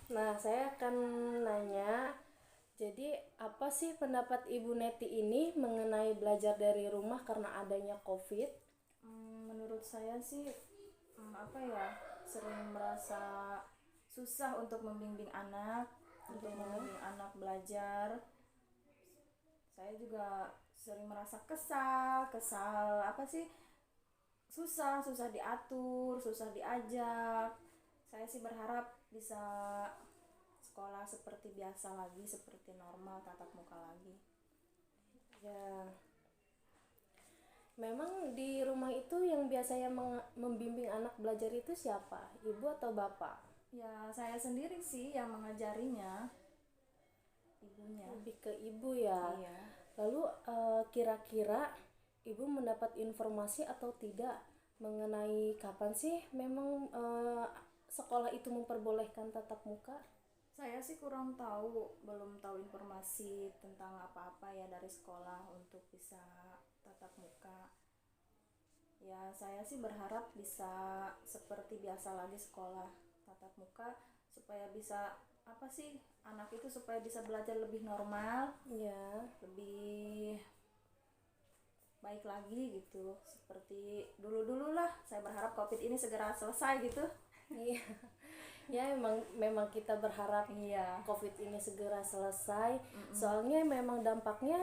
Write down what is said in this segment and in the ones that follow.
Nah, saya akan nanya, jadi apa sih pendapat Ibu Neti ini mengenai belajar dari rumah karena adanya COVID? Menurut saya sih apa ya, sering merasa susah untuk membimbing anak, belajar. Saya juga sering merasa kesal, kesal apa sih, susah, susah diatur, susah diajak. Saya sih berharap bisa sekolah seperti biasa lagi, seperti normal, tatap muka lagi. Ya, memang di rumah itu yang biasanya membimbing anak belajar itu siapa? Ibu atau bapak? Ya, saya sendiri sih yang mengajarinya, ibunya. Lebih ke ibu ya. Iya. Lalu kira-kira ibu mendapat informasi atau tidak mengenai kapan sih memang sekolah itu memperbolehkan tatap muka? Saya sih kurang tahu, belum tahu informasi tentang apa-apa ya dari sekolah untuk bisa tatap muka. Ya, saya sih berharap bisa seperti biasa lagi sekolah tatap muka supaya bisa apa sih, anak itu supaya bisa belajar lebih normal, Ya, lebih baik lagi gitu. Seperti dulu-dulu lah. Saya berharap Covid ini segera selesai gitu. iya. Ya, memang kita berharap Iya. COVID ini segera selesai. Soalnya memang dampaknya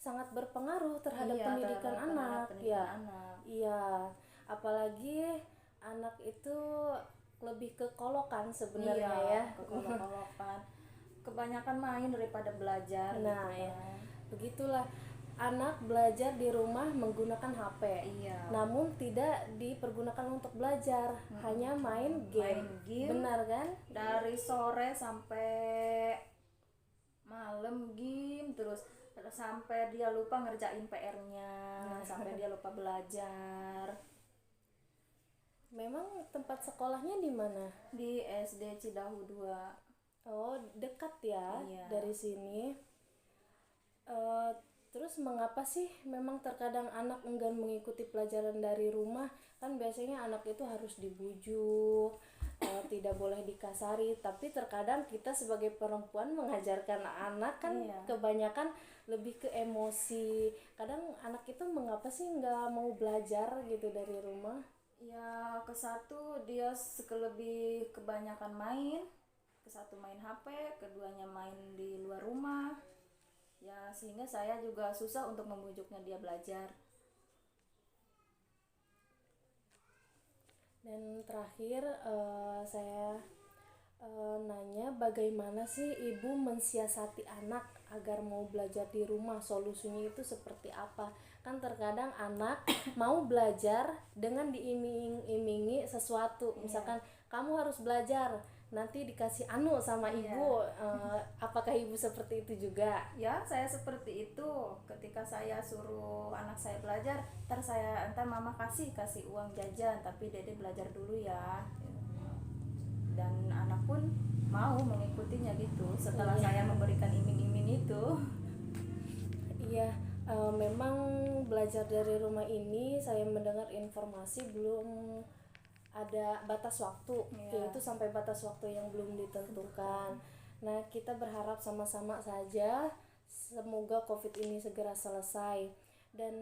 sangat berpengaruh terhadap Iya, pendidikan terhadap anak pendidikan ya. anak. Iya, apalagi anak itu lebih ke kolokan Iya, sebenarnya ya. kekolok-kolokan. Kebanyakan main daripada belajar gitu Nah, ya, kan. begitulah anak belajar di rumah menggunakan HP. Iya. Namun tidak dipergunakan untuk belajar, hanya main game. Main game Benar kan? dari sore sampai malam, game terus sampai dia lupa ngerjain PR-nya, sampai dia lupa belajar. Memang tempat sekolahnya di mana? Di SD Cidahu 2. Oh, dekat ya Iya. dari sini. Eh, terus mengapa sih memang terkadang anak enggan mengikuti pelajaran dari rumah? Kan biasanya anak itu harus dibujuk, tidak boleh dikasari. Tapi terkadang kita sebagai perempuan mengajarkan anak kan Iya. kebanyakan lebih ke emosi. Kadang anak itu mengapa sih nggak mau belajar gitu dari rumah? Ya, ke satu dia lebih kebanyakan main, ke satu main HP, keduanya main di luar rumah. Ya, sehingga saya juga susah untuk membujuknya dia belajar. Dan terakhir saya nanya bagaimana sih ibu mensiasati anak agar mau belajar di rumah, solusinya itu seperti apa? Kan terkadang anak mau belajar dengan diiming-imingi sesuatu, Iya. misalkan kamu harus belajar, nanti dikasih anu sama Iya. ibu. Apakah ibu seperti itu juga? Ya, saya seperti itu. Ketika saya suruh anak saya belajar, ntar mama kasih uang jajan, tapi Dede belajar dulu ya. Dan anak pun mau mengikutinya gitu setelah Iya. saya memberikan iming-iming itu. Iya, memang belajar dari rumah ini saya mendengar informasi belum ada batas waktu, Iya. yaitu sampai batas waktu yang belum ditentukan. Nah, kita berharap sama-sama saja semoga COVID ini segera selesai. Dan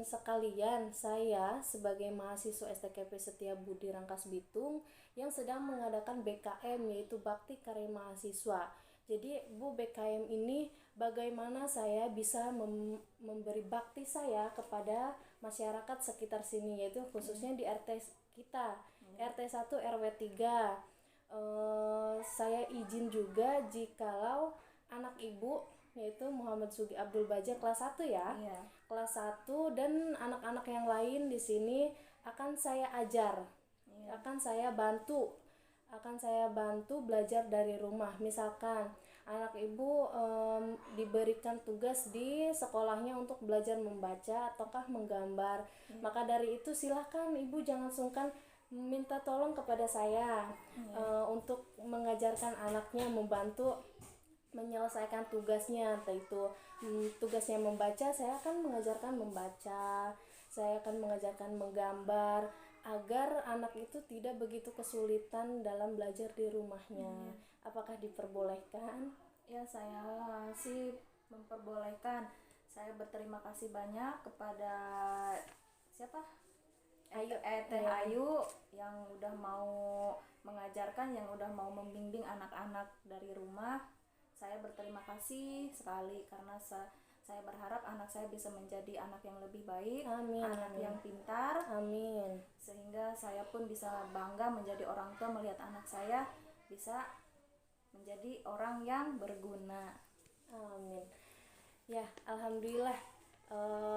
sekalian saya sebagai mahasiswa STKP Setia Budi Rangkas Bitung yang sedang mengadakan BKM, yaitu Bakti Karya Mahasiswa. Jadi Bu, BKM ini bagaimana saya bisa memberi bakti saya kepada masyarakat sekitar sini, yaitu khususnya di RT kita, RT 1 RW 3. Saya izin juga jikalau anak ibu yaitu Muhammad Sugi Abdul Baja kelas 1 ya. Iya. Kelas 1 dan anak-anak yang lain di sini akan saya ajar. Iya. Akan saya bantu belajar dari rumah. Misalkan anak ibu diberikan tugas di sekolahnya untuk belajar membaca ataukah menggambar. Maka dari itu silahkan ibu jangan sungkan minta tolong kepada saya untuk mengajarkan anaknya, membantu menyelesaikan tugasnya. Entah itu tugasnya membaca, saya akan mengajarkan membaca, saya akan mengajarkan menggambar. agar anak itu tidak begitu kesulitan dalam belajar di rumahnya. Apakah diperbolehkan? Ya, saya sih memperbolehkan. Saya berterima kasih banyak kepada siapa? Ayu, Teh Ayu yang udah mau mengajarkan, yang udah mau membimbing anak-anak dari rumah. Saya berterima kasih sekali karena saya berharap anak saya bisa menjadi anak yang lebih baik, Amin, anak amin. yang pintar, Amin. sehingga saya pun bisa bangga menjadi orang tua melihat anak saya bisa menjadi orang yang berguna. Amin. Ya, alhamdulillah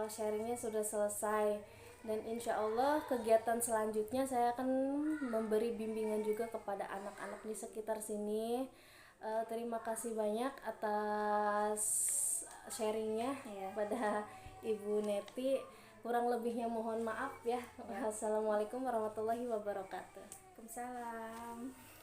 sharingnya sudah selesai, dan insya Allah kegiatan selanjutnya saya akan memberi bimbingan juga kepada anak-anak di sekitar sini. Terima kasih banyak atas sharingnya pada Ibu Neti. Kurang lebihnya mohon maaf ya. Wassalamualaikum warahmatullahi wabarakatuh. Waalaikumsalam.